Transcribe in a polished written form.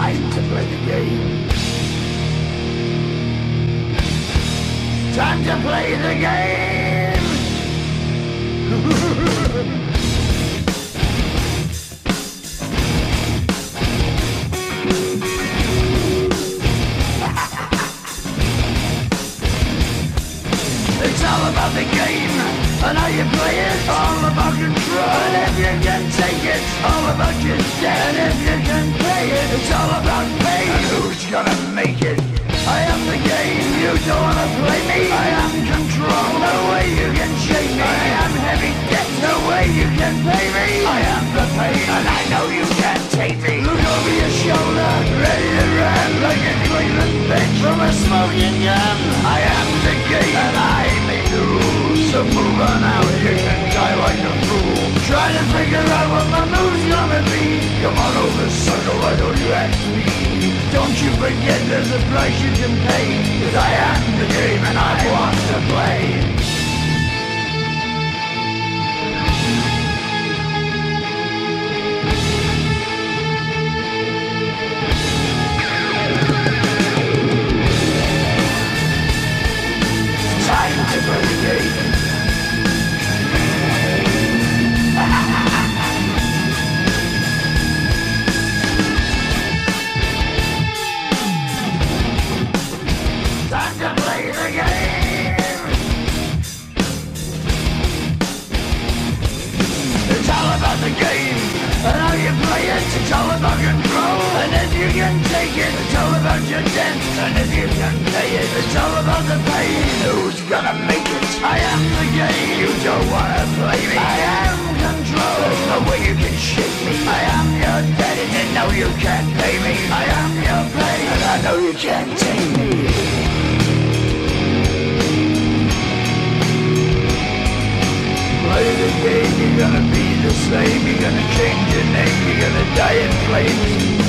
time to play the game. Time to play the game. It's all about the game and how you play it. All about control, and if you can take it, all about your debt. And if you can play it, it's all about pain. And who's gonna make it? I am the game, you don't wanna play me. I am control, no way you can shake me. I am heavy debt, no way you can pay me. I am the pain, and I know you can't take me. Look over your shoulder, ready to run like a Cleveland bitch from a smoking gun. I am the game, and I may lose. So move on out, you can die like a fool. Try to figure out what my move's gonna be. Come on over, sucker, why don't you ask me? Don't you forget there's a price you can pay. 'Cause I am the game and I want to play. It's time to play the game. Time to play the game. It's all about the game and how you play it. It's all about control, and if you can take it, it's all about your debt. And if you can pay it, it's all about the pain. Who's gonna make it? I am the game. You don't wanna play me. I am control. There's no way you can shake me. I am your debt, and you know you can't pay me. I am your pain, and I know you can't take me. Play the game, you're gonna be the slave. You're gonna change your name, you're gonna die in flames.